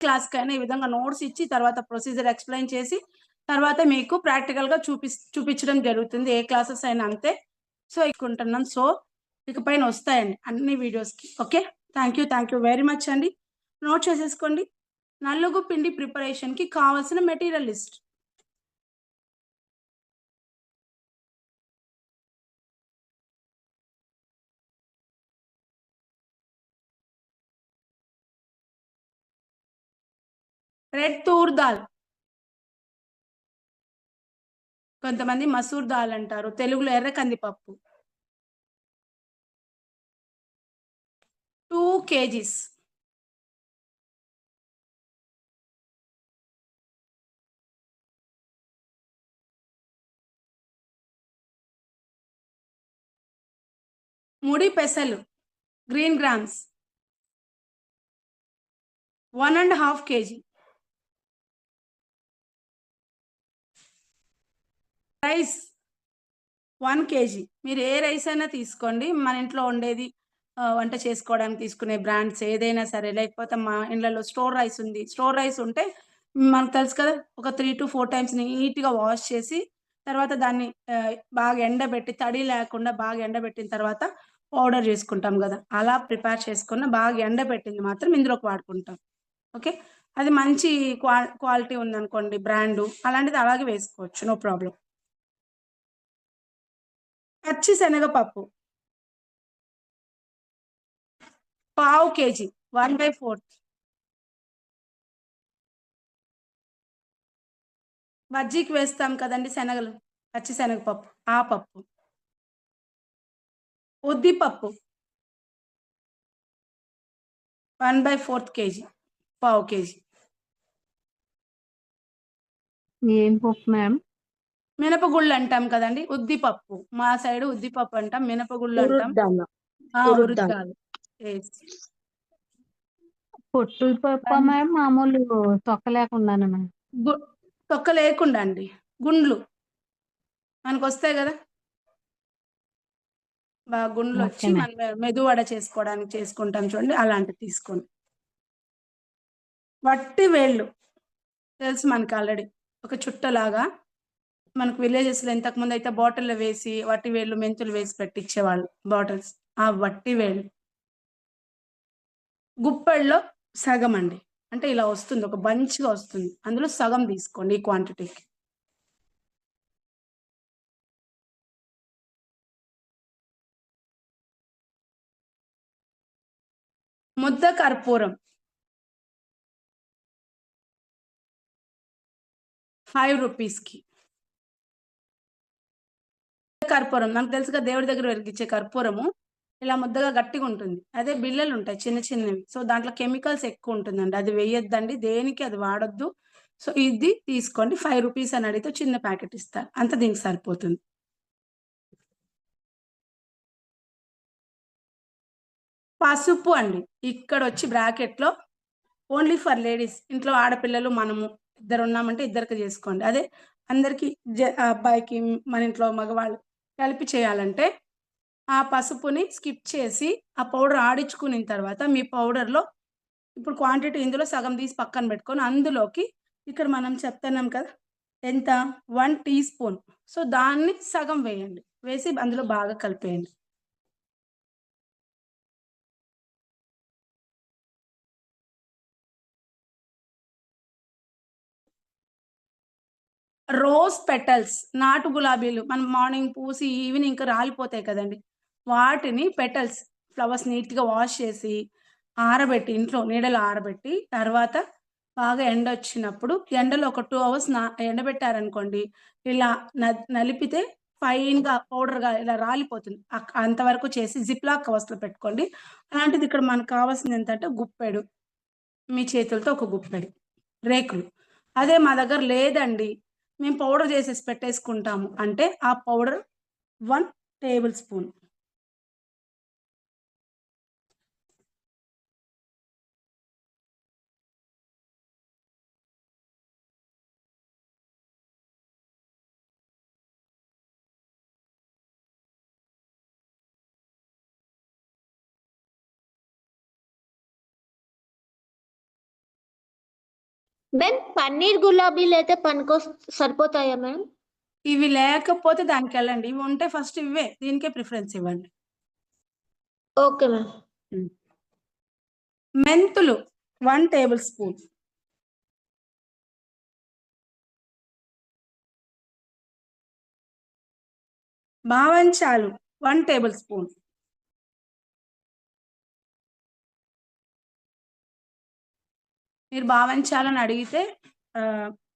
క్లాస్‌కైనా ఈ విధంగా నోట్స్ ఇచ్చి, తర్వాత ప్రొసీజర్ ఎక్స్‌ప్లెయిన్ చేసి, తర్వాత మీకు ప్రాక్టికల్‌గా చూపించడం జరుగుతుంది. ఏ క్లాసెస్ అయినా అంతే. సో, ఇకుంటున్నాం. సో, ఇకపైన వస్తాయండి అన్ని వీడియోస్‌కి. Okay. Thank you very much అండి. నోట్ చేసేసుకోండి. నలుగు పిండి ప్రిపరేషన్‌కి కావాల్సిన material list. Red Toor dal, కొంతమంది మసూర్ దాల్ అంటారు. తెలుగులో ఎర్ర కందిపప్పు. 2 కేజీస్. ముడి పెసలు green grams 1 ½ KG. Rice 1 KG. మీరు ఏ రైస్ అయినా తీసుకోండి. మన ఇంట్లో ఉండేది వంట చేసుకోవడానికి తీసుకునే బ్రాండ్స్ ఏదైనా సరే, లేకపోతే మా ఇళ్ళలో స్టోర్ రైస్ ఉంది. స్టోర్ రైస్ ఉంటే మనకు తెలుసు కదా! ఒక 3-4 టైమ్స్ నీట్‌గా వాష్ చేసి, తర్వాత దాన్ని బాగా ఎండబెట్టి, తడి లేకుండా బాగా ఎండబెట్టిన తర్వాత పౌడర్ చేసుకుంటాం గదా! అలా ప్రిపేర్ చేసుకున్న బాగా ఎండబెట్టింది మాత్రం ఇందులోకి వాడుకుంటాం. ఓకే. అది మంచి క్వాలిటీ ఉందనుకోండి బ్రాండు, అలాంటిది అలాగే వేసుకోవచ్చు. No problem. పచ్చి శనగపప్పు పావు కేజీ, 1/4. బజ్జీకి వేస్తాం కదండీ శనగలు, పచ్చి శనగపప్పు, ఆ పప్పు. ఉద్దిపప్పు 1/4 కేజీ, పావు కేజీ. ఏం పప్పు మ్యామ్? మినపగుళ్ళు అంటాం కదండీ! ఉద్దిపప్పు. మా సైడు ఉద్దిపప్పు అంటాం. మినపగుళ్ళు అంటాం. ఉరుద్ దాల్. ఆ! ఉరుద్ ఉరుద్ దాల్. దాల్. యెస్. పొట్టు పప్పా వన్ మ్యామ్? మామూలు తొక్క లేకుండానా మ్యామ్? గు తొక్క లేకుండా అండి. గుండ్లు మనకొస్తాయి గదా! ఓకే గుండ్లొచ్చి మ్యామ్. మనం మెదువడ చేసుకోవడానికి చేసుకుంటాం చూడండి అలాంటిది తీసుకోండి. వట్టి వేళ్ళు తెలుసు మనకి ఆల్రెడీ. ఒక చుట్టలాగా మనకు విలేజెస్‌లో ఇంతకుముందయితే బాటిల్‌లో వేసి వట్టి వేళ్ళు, మెంతులు వేసి పెట్టిచ్చేవాళ్ళు బాటిల్స్. ఆ వట్టి వేళ్ళు. గుప్పెడులో సగమండి. అంటే ఇలా వస్తుంది. ఒక బంచ్‌గా వస్తుంది. అందులో సగం తీసుకోండి ఈ క్వాంటిటీకి. ముద్ద కర్పూరం 5 రూపీస్‌కి. కర్పూరం మనకు తెలుసుగా దేవుడి దగ్గర వెలిగించే కర్పూరము. ఇలా ముద్దగా గట్టిగుంటుంది. అదే బిళ్ళలుంటాయి చిన్న చిన్నవి. సో, దాంట్లో కెమికల్స్ ఎక్కువుంటుందండి. అది వెయ్యొద్దండి. దేనికి అది వాడొద్దు. సో, ఇది తీసుకోండి. 5 రూపీస్ అని అడిగితే చిన్న ప్యాకెట్ ఇస్తారు. అంత దీనికి సరిపోతుంది. పసుపు అండి. ఇక్కడొచ్చి బ్రాకెట్‌లో ఓన్లీ ఫర్ లేడీస్. ఇంట్లో ఆడపిల్లలు, మనము ఇద్దరున్నామంటే ఇద్దరికి జేసుకోండి. అదే అందరికి అబ్బాయికి, మన ఇంట్లో మగవాళ్ళు కలిపి చేయాలంటే ఆ పసుపుని స్కిప్ చేసి, ఆ పౌడర్ ఆడించుకునిన తర్వాత, మీ పౌడర్‌లో ఇప్పుడు క్వాంటిటీ ఇందులో సగం తీసి పక్కన బెట్టుకొని, అందులోకి ఇక్కడ మనం చెప్తున్నాం కదా! ఎంత 1 టీ స్పూన్. సో, దాన్ని సగం వేయండి. వేసి అందులో బాగా కలిపేయండి. రోజ్ పెటల్స్, నాటు గులాబీలు మనం మార్నింగ్ పూసి ఈవినింగ్‌కి రాలిపోతాయి కదండీ! వాటిని పెటల్స్, ఫ్లవర్స్ నీట్‌గా వాష్ చేసి, ఆరబెట్టి ఇంట్లో నీడలో ఆరబెట్టి, తర్వాత బాగా ఎండొచ్చినప్పుడు ఎండలో ఒక 2 అవర్స్ ఎండబెట్టారనుకోండి, ఇలా నలిపితే ఫైన్‌గా పౌడర్‌గా ఇలా రాలిపోతుంది. అంతవరకు చేసి జిప్‌లాక్ కవర్స్‌లో పెట్టుకోండి. అలాంటిది ఇక్కడ మనకు కావాల్సిందేంటంటే గుప్పెడు, మీ చేతులతో ఒక గుప్పెడు రేకులు. అదే మా దగ్గర లేదండి, మేము పౌడర్ చేసేసి పెట్టేసుకుంటాము అంటే, ఆ పౌడర్ 1 టేబుల్ స్పూన్. మ్యామ్ పన్నీర్ గులాబీలైతే సరిపోతాయా మ్యామ్? ఇవి లేకపోతే దానికెళ్ళండి. ఇవి ఉంటే ఫస్ట్ ఇవే. దీనికే ప్రిఫరెన్స్ ఇవ్వండి. Okay ma'am. మెంతులు 1 టేబుల్ స్పూన్. బావంచాలు 1 table spoon. మీరు బావంచాలని అడిగితే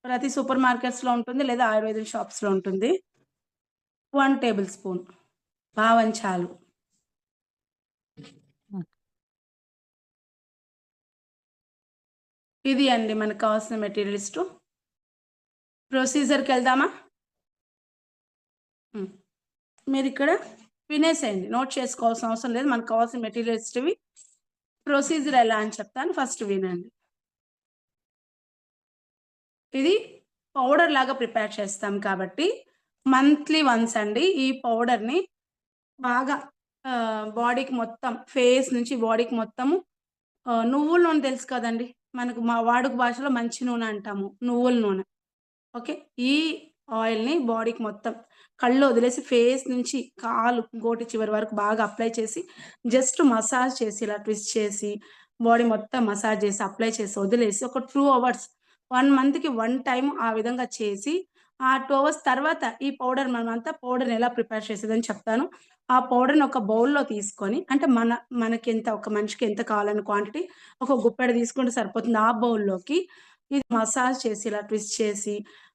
ప్రతి సూపర్ మార్కెట్స్‌లో ఉంటుంది లేదా ఆయుర్వేదిక్ షాప్స్‌లో ఉంటుంది. 1 టేబుల్ స్పూన్ బావంచాలు. ఇది అండి మనకు కావాల్సిన మెటీరియల్ లిస్టు. ప్రొసీజర్‌కెళ్దామా? మీరిక్కడ వినేసేయండి. నోట్ చేసుకోవాల్సిన అవసరం లేదు. మనకు కావాల్సిన మెటీరియల్ లిస్ట్ ఇవి. ప్రొసీజర్ ఎలా అని చెప్తాను. ఫస్ట్ వినండి. ఇది పౌడర్ లాగా ప్రిపేర్ చేస్తాం కాబట్టి మంత్లీ వన్స్ అండి ఈ పౌడర్‌ని బాగా బాడీకి మొత్తం ఫేస్ నుంచి బాడీకి మొత్తము నువ్వుల నూనె తెలుసు కదండీ! మనకు మా వాడుక భాషలో మంచి నూనె అంటాము. నువ్వుల నూనె. ఓకే. ఈ ఆయిల్‌ని బాడీకి మొత్తం కళ్ళు వదిలేసి ఫేస్ నుంచి కాలు గోటి చివరి వరకు బాగా అప్లై చేసి జస్ట్ మసాజ్ చేసి ఇలా ట్విస్ట్ చేసి బాడీ మొత్తం మసాజ్ చేసి అప్లై చేసి వదిలేసి ఒక 2 అవర్స్ 1 మంత్‌కి 1 టైమ్ ఆ విధంగా చేసి ఆ 2 అవర్స్ తర్వాత ఈ పౌడర్ మనమంతా పౌడర్‌ని ఎలా ప్రిపేర్ చేసేదని చెప్తాను. ఆ పౌడర్‌ని ఒక బౌల్‌లో తీసుకొని అంటే మనకెంత ఒక మనిషికి ఎంత కావాలన్న క్వాంటిటీ ఒక గుప్పెడు తీసుకుంటే సరిపోతుంది. ఆ బౌల్‌లోకి ఇది మసాజ్ చేసి ఇలా ట్విస్ట్ చేసి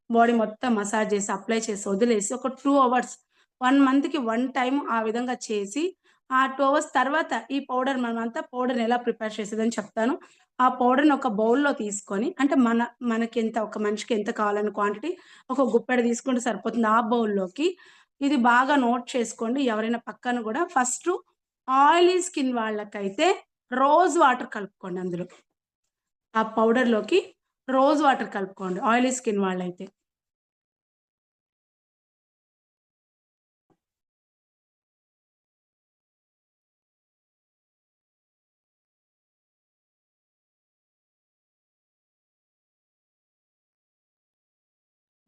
బాడీ మొత్తం మసాజ్ చేసి అప్లై చేసి వదిలేసి ఒక 2 అవర్స్ 1 మంత్‌కి 1 టైమ్ ఆ విధంగా చేసి ఆ 2 అవర్స్ తర్వాత ఈ పౌడర్ మనమంతా పౌడర్‌ని ఎలా ప్రిపేర్ చేసేదని చెప్తాను. ఆ పౌడర్‌ని ఒక బౌల్‌లో తీసుకొని అంటే మనకెంత ఒక మనిషికి ఎంత కావాలన్న క్వాంటిటీ ఒక గుప్పెడు తీసుకుంటే సరిపోతుంది. ఆ బౌల్‌లోకి ఇది బాగా నోట్ చేసుకోండి. ఎవరైనా పక్కన గూడా ఫస్టు ఆయిలీ స్కిన్ వాళ్ళకైతే రోజ్ వాటర్ కలుపుకోండి అందులో. ఆ పౌడర్‌లోకి రోజ్ వాటర్ కలుపుకోండి ఆయిలీ స్కిన్ వాళ్ళైతే.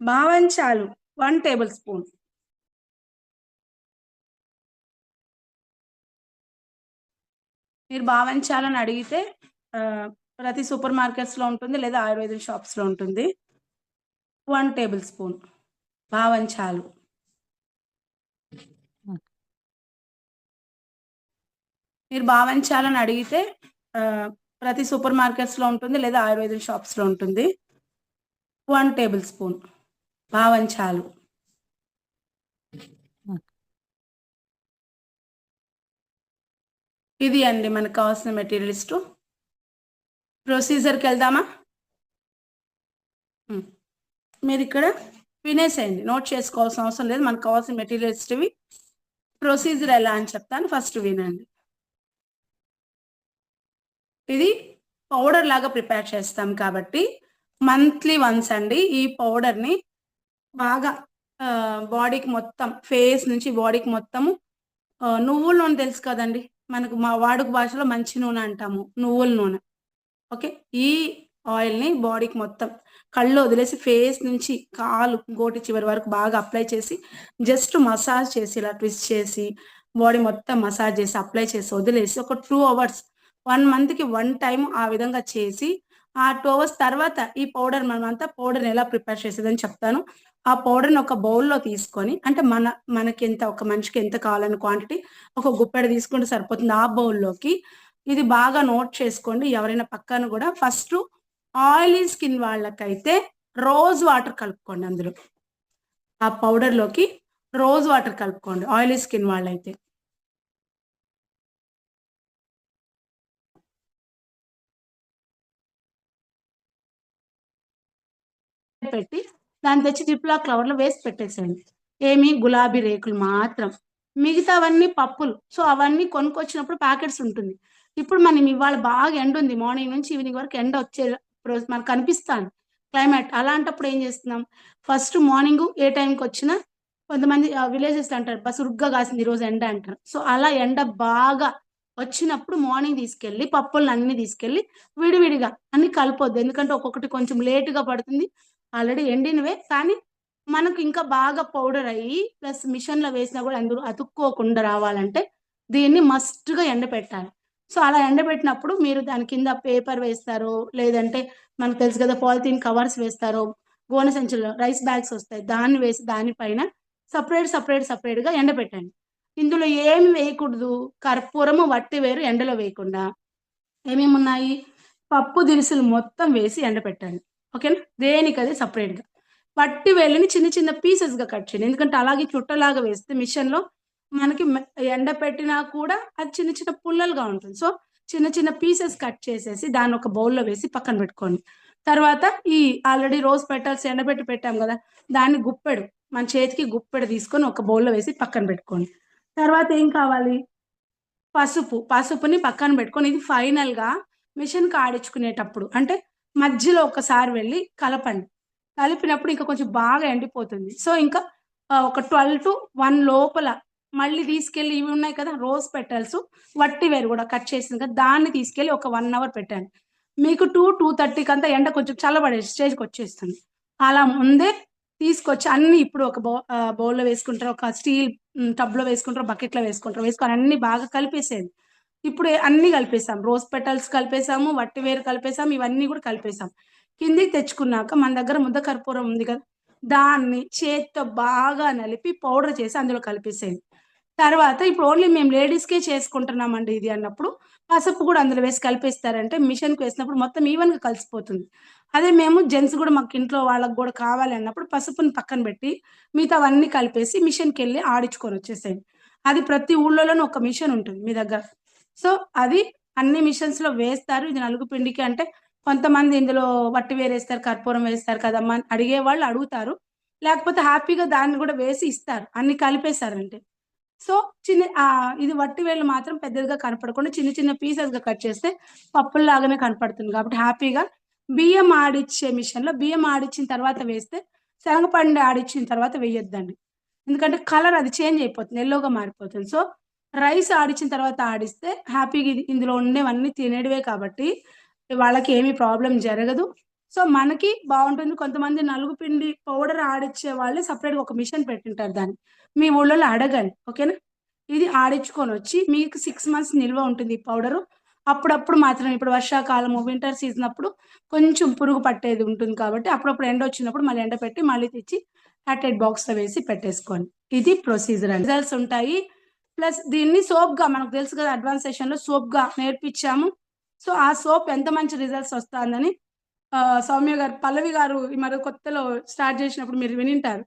బావంచాలు 1 టేబుల్ స్పూన్. మీరు బావంచాలని అడిగితే ప్రతి సూపర్ మార్కెట్స్‌లో ఉంటుంది లేదా ఆయుర్వేదిక్ షాప్స్‌లో ఉంటుంది. 1 టేబుల్ స్పూన్ బావంచాలు. మీరు బావంచాలని అడిగితే ప్రతి సూపర్ మార్కెట్స్‌లో ఉంటుంది లేదా ఆయుర్వేదిక్ షాప్స్‌లో ఉంటుంది. 1 టేబుల్ స్పూన్ బావంచాలు. ఇది అండి మనకు కావాల్సిన మెటీరియల్ లిస్టు. ప్రొసీజర్‌కెళ్దామా? మీరిక్కడ వినేసేయండి. నోట్ చేసుకోవాల్సిన అవసరం లేదు. మనకు కావాల్సిన మెటీరియల్ లిస్ట్ ఇవి. ప్రొసీజర్ ఎలా అని చెప్తాను. ఫస్ట్ వినండి. ఇది పౌడర్ లాగా ప్రిపేర్ చేస్తాం కాబట్టి మంత్లీ వన్స్ అండి ఈ పౌడర్‌ని బాగా బాడీకి మొత్తం ఫేస్ నుంచి బాడీకి మొత్తము నువ్వుల నూనె తెలుసు కదండీ! మనకు మా వాడుక భాషలో మంచి నూనె అంటాము. నువ్వుల నూనె. ఓకే. ఈ ఆయిల్‌ని బాడీకి మొత్తం కళ్ళు వదిలేసి ఫేస్ నుంచి కాలు గోటి చివరి వరకు బాగా అప్లై చేసి జస్ట్ మసాజ్ చేసి ఇలా ట్విస్ట్ చేసి బాడీ మొత్తం మసాజ్ చేసి అప్లై చేసి వదిలేసి ఒక 2 అవర్స్ 1 మంత్‌కి 1 టైమ్ ఆ విధంగా చేసి ఆ 2 అవర్స్ తర్వాత ఈ పౌడర్ మనమంతా పౌడర్‌ని ఎలా ప్రిపేర్ చేసేదని చెప్తాను. ఆ పౌడర్‌ని ఒక బౌల్‌లో తీసుకొని అంటే మనకెంత ఒక మనిషికి ఎంత కావాలన్న క్వాంటిటీ ఒక గుప్పెడు తీసుకుంటే సరిపోతుంది. ఆ బౌల్‌లోకి ఇది బాగా నోట్ చేసుకోండి. ఎవరైనా పక్కన గూడా ఫస్టు ఆయిలీ స్కిన్ వాళ్ళకైతే రోజ్ వాటర్ కలుపుకోండి అందులో. ఆ పౌడర్‌లోకి రోజ్ వాటర్ కలుపుకోండి ఆయిలీ స్కిన్ వాళ్ళైతే. పెట్టి దాన్ని తెచ్చి జిప్‌లాక్ కవర్‌లో వేసి పెట్టేసేయండి. ఏమి గులాబీ రేకులు మాత్రం. మిగతావన్నీ పప్పులు. సో, అవన్నీ కొనుక్కొచ్చినప్పుడు ప్యాకెట్స్ ఉంటుంది. ఇప్పుడు మనం ఇవాళ బాగా ఎండుంది. మార్నింగ్ నుంచి ఈవినింగ్ వరకు ఎండ వచ్చే రోజు మనకు కనిపిస్తాంది క్లైమేట్. అలాంటప్పుడు ఏం చేస్తున్నాం, ఫస్ట్ మార్నింగు ఏ టైంకొచ్చినా కొంతమంది విలేజెస్‌లో అంటారు, "సురుగ్గా కాసింది ఈరోజు ఎండ" అంటారు. సో, అలా ఎండ బాగా వచ్చినప్పుడు మార్నింగ్ తీసుకెళ్ళి పప్పులను అన్ని తీసుకెళ్ళి విడివిడిగా అన్ని కలపొద్దు. ఎందుకంటే ఒక్కొక్కటి కొంచెం లేట్‌గా పడుతుంది. ఆల్రెడీ ఎండినవే కానీ మనకు ఇంకా బాగా పౌడర్ అయ్యి ప్లస్ మిషన్‌లో వేసినా కూడా అందులో అతుక్కోకుండా రావాలంటే దీన్ని మస్ట్‌గా ఎండబెట్టాలి. సో, అలా ఎండబెట్టినప్పుడు మీరు దాని కింద పేపర్ వేస్తారో, లేదంటే మనకు తెలుసు కదా! పాలిథీన్ కవర్స్ వేస్తారో, గోనె సంచుల్లో రైస్ బ్యాగ్స్ వస్తాయి. దాన్ని వేసి దానిపైన సెపరేట్‌గా ఎండబెట్టండి. ఇందులో ఏమి వేయకూడదు. కర్పూరము, వట్టివేరు ఎండలో వేయకుండా ఏమేమున్నాయి? పప్పు దినుసులు మొత్తం వేసి ఎండబెట్టండి. ఓకేనా? దేనికది సెపరేట్‌గా. వట్టి వేళ్ళని చిన్న చిన్న పీసెస్‌గా కట్ చేయండి. ఎందుకంటే అలాగే చుట్టలాగా వేస్తే మిషన్‌లో మనకి ఎండపెట్టినా కూడా అది చిన్న చిన్న పుల్లలుగా ఉంటుంది. సో, చిన్న చిన్న పీసెస్ కట్ చేసేసి దాన్ని ఒక బౌల్‌లో వేసి పక్కన పెట్టుకోండి. తర్వాత ఈ ఆల్రెడీ రోజ్ పెటల్స్ ఎండబెట్టి పెట్టాం గదా! దాన్ని గుప్పెడు మన చేతికి గుప్పెడు తీసుకొని ఒక బౌల్‌లో వేసి పక్కన పెట్టుకోండి. తర్వాత ఏం కావాలి? పసుపుని పక్కన పెట్టుకొని ఇది ఫైనల్‌గా మిషన్‌కి ఆడించుకునేటప్పుడు అంటే మధ్యలో ఒకసారి వెళ్లి కలపండి. కలిపినప్పుడు ఇంకా కొంచెం బాగా ఎండిపోతుంది. సో, ఇంకా ఒక 12-1 లోపల మళ్ళీ తీసుకెళ్ళి ఇవి ఉన్నాయి కదా! రోజ్ పెటల్స్ వట్టివేరు గూడా కట్ చేసింది కదా! దాన్ని తీసుకెళ్ళి ఒక 1 అవర్ పెట్టండి. మీకు 2, 2:30 కంతా ఎండ కొంచెం చల్లబడే స్టేజ్‌కొచ్చేస్తుంది. అలా ముందే తీసుకొచ్చి అన్నీ ఇప్పుడు ఒక బౌల్‌లో వేసుకుంటారు. ఒక స్టీల్ టబ్‌లో వేసుకుంటారు, బకెట్‌లో వేసుకుంటారు. వేసుకొని అన్నీ బాగా కలిపేసేయండి. ఇప్పుడు అన్నీ కలిపేసాం. రోజ్ పెటల్స్ కలిపేసాము, వట్టివేరు కలిపేసాము, ఇవన్నీ గూడా కలిపేసాం. కిందకి తెచ్చుకున్నాక మన దగ్గర ముద్ద కర్పూరం ఉంది కదా! దాన్ని చేత్తో బాగా నలిపి పౌడర్ చేసి అందులో కలిపేసేయండి. తర్వాత ఇప్పుడు ఓన్లీ మేము లేడీస్‌కే చేసుకుంటున్నామండి ఇది అన్నప్పుడు పసుపు గూడా అందులో వేసి కలిపేస్తారంటే మిషన్‌కి వేసినప్పుడు మొత్తం ఈవెన్‌గా కలిసిపోతుంది. అదే మేము జెంట్స్ గూడా మాకు ఇంట్లో వాళ్ళకి గూడా కావాలి అన్నప్పుడు పసుపుని పక్కన పెట్టి మిగతావన్నీ కలిపేసి మిషన్‌కెళ్ళి ఆడించుకొనొచ్చేసేయండి. అది ప్రతి ఊర్లలోనూ ఒక మిషన్ ఉంటుంది మీ దగ్గర. సో, అది అన్ని మిషన్స్‌లో వేస్తారు. ఇది నలుగు పిండికి అంటే కొంతమంది ఇందులో వట్టివేరేస్తారు, కర్పూరం వేస్తారు కదమ్మా! అని అడిగేవాళ్ళు అడుగుతారు. లేకపోతే హ్యాపీగా దాన్ని గూడా వేసి ఇస్తారు. అన్ని కలిపేసారంటే. సో, ఇది వట్టివేళ్ళు మాత్రం పెద్దదిగా కనపడకుండా చిన్న చిన్న పీసెస్‌గా కట్ చేస్తే పప్పుల్లాగానే కనపడుతుంది కాబట్టి హ్యాపీగా బియ్యం ఆడిచ్చే మిషన్‌లో బియ్యం ఆడిచ్చిన తర్వాత వేస్తే శనగపిండి ఆడిచ్చిన తర్వాత వేయొద్దండి. ఎందుకంటే కలర్ అది చేంజ్ అయిపోతుంది. యెల్లోగా మారిపోతుంది. సో, రైస్ ఆడిచ్చిన తర్వాత ఆడిస్తే హ్యాపీగా ఇందులో ఉండేవన్నీ తినేటివే కాబట్టి వాళ్ళకి ఏమి ప్రాబ్లమ్ జరగదు. సో, మనకి బావుంటుంది. కొంతమంది నలుగు పిండి పౌడర్ ఆడిచ్చే వాళ్ళే సెపరేట్‌గా ఒక మిషన్ పెట్టింటారు దాన్ని. మీ ఊళ్ళలో అడగండి. ఓకేనా? ఇది ఆడించుకొనొచ్చి మీకు 6 మంత్స్ నిల్వ ఉంటుంది ఈ పౌడరు. అప్పుడప్పుడు మాత్రం ఇప్పుడు వర్షాకాలము, వింటర్ సీజన్ అప్పుడు కొంచెం పురుగు పట్టేది ఉంటుంది కాబట్టి అప్పుడప్పుడు ఎండొచ్చినప్పుడు మళ్ళీ ఎండపెట్టి మళ్ళీ తెచ్చి ప్యాకెట్ బాక్స్‌లో వేసి పెట్టేసుకోండి. ఇది ప్రొసీజర్ అండి. రిజల్ట్స్ ఉంటాయి. ప్లస్ దీన్ని సోప్‌గా మనకు తెలుసు కదా! అడ్వాన్స్ సెషన్‌లో సోప్‌గా నేర్పించాము. సో, ఆ సోప్ ఎంత మంచి రిజల్ట్స్ వస్తాందని సౌమ్య గారు, పల్లవి గారు ఈ మధ్య కొత్తలో స్టార్ట్ చేసినప్పుడు మీరు వినింటారు.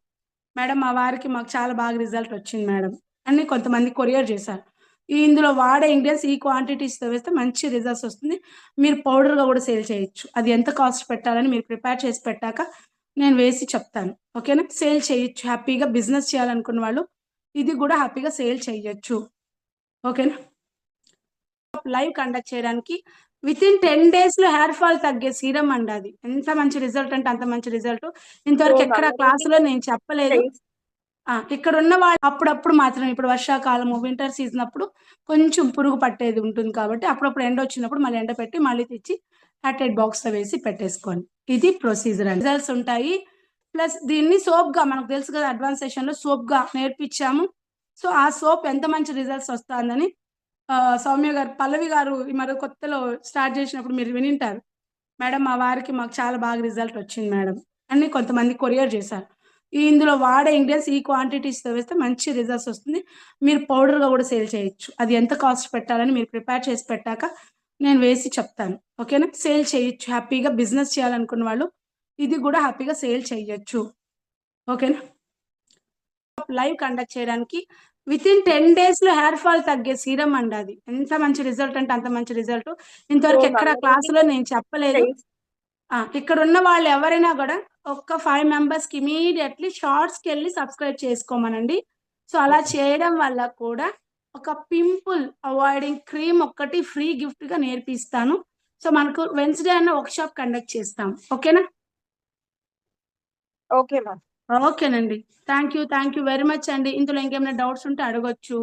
మేడం మా వారికి మాకు చాలా బాగా రిజల్ట్ వచ్చింది మేడం అని కొంతమంది కొరియర్ చేశారు. ఇందులో వాడే ఇంగ్రీడియెంట్స్ ఈ క్వాంటిటీస్‌తో వేస్తే మంచి రిజల్ట్స్ వస్తుంది. మీరు పౌడర్‌గా కూడా సేల్ చేయొచ్చు. అది ఎంత కాస్ట్ పెట్టాలని మీరు ప్రిపేర్ చేసి పెట్టాక నేను వేసి చెప్తాను. ఓకేనా? సేల్ చేయొచ్చు. హ్యాపీగా బిజినెస్ చేయాలనుకున్న వాళ్ళు ఇది కూడా హ్యాపీగా సేల్ చేయొచ్చు. ఓకేనా? లైవ్ కండక్ట్ చేయడానికి వితిన్ 10 డేస్‌లో హెయిర్ ఫాల్ తగ్గే సీరమ్ అండి అది. ఎంత మంచి రిజల్ట్ అంటే అంత మంచి రిజల్ట్. ఇంతవరకు ఎక్కడ క్లాస్‌లో నేను చెప్పలేదు. ఇక్కడున్న వాళ్ళు అప్పుడప్పుడు మాత్రం ఇప్పుడు వర్షాకాలము, వింటర్ సీజన్ అప్పుడు కొంచెం పురుగు పట్టేది ఉంటుంది కాబట్టి అప్పుడప్పుడు ఎండొచ్చినప్పుడు మళ్ళీ ఎండపెట్టి మళ్ళీ తెచ్చి ప్యాకెట్ బాక్స్‌లో వేసి పెట్టేసుకోండి. ఇది ప్రొసీజర్ అండి. రిజల్ట్స్ ఉంటాయి. ప్లస్ దీన్ని సోప్‌గా మనకు తెలుసు కదా! అడ్వాన్స్ సెషన్‌లో సోప్‌గా నేర్పించాము. సో, ఆ సోప్ ఎంత మంచి రిజల్ట్స్ వస్తాందని సౌమ్య గారు, పల్లవి గారు ఈ మధ్య కొత్తలో స్టార్ట్ చేసినప్పుడు మీరు వినింటారు. మేడం మా వారికి మాకు చాలా బాగా రిజల్ట్ వచ్చింది మేడం అని కొంతమంది కొరియర్ చేశారు. ఇందులో వాడే ఇంగ్రీడియెంట్స్ ఈ క్వాంటిటీస్‌తో వేస్తే మంచి రిజల్ట్స్ వస్తుంది. మీరు పౌడర్‌గా కూడా సేల్ చేయొచ్చు. అది ఎంత కాస్ట్ పెట్టాలని మీరు ప్రిపేర్ చేసి పెట్టాక నేను వేసి చెప్తాను. ఓకేనా? సేల్ చేయొచ్చు. హ్యాపీగా బిజినెస్ చేయాలనుకున్న వాళ్ళు ఇది కూడా హ్యాపీగా సేల్ చేయొచ్చు. ఓకేనా? లైవ్ కండక్ట్ చేయడానికి వితిన్ 10 డేస్‌లో హెయిర్ ఫాల్ తగ్గే సీరమ్ అండి అది. ఎంత మంచి రిజల్ట్ అంటే అంత మంచి రిజల్ట్. ఇంతవరకు ఎక్కడ క్లాస్‌లో నేను చెప్పలేదు. ఇక్కడున్న వాళ్ళు ఎవరైనా గూడా ఒక్క 5 మెంబర్స్‌కి ఇమ్మీడియేట్‌లీ షార్ట్స్‌కెళ్ళి సబ్స్క్రైబ్ చేసుకోమనండి. సో, అలా చేయడం వల్ల కూడా ఒక పింపుల్ అవాయిడింగ్ క్రీమ్ ఒక్కటి ఫ్రీ గిఫ్ట్‌గా నేర్పిస్తాను. సో, మనకు వెన్స్‌డే అన్న వర్క్‌షాప్ కండక్ట్ చేస్తాం. ఓకేనా? Okay ma'am. ఓకేనండి. థాంక్ యూ వెరీ మచ్ అండి. ఇందులో ఇంకేమైనా డౌట్స్ ఉంటే అడగొచ్చు.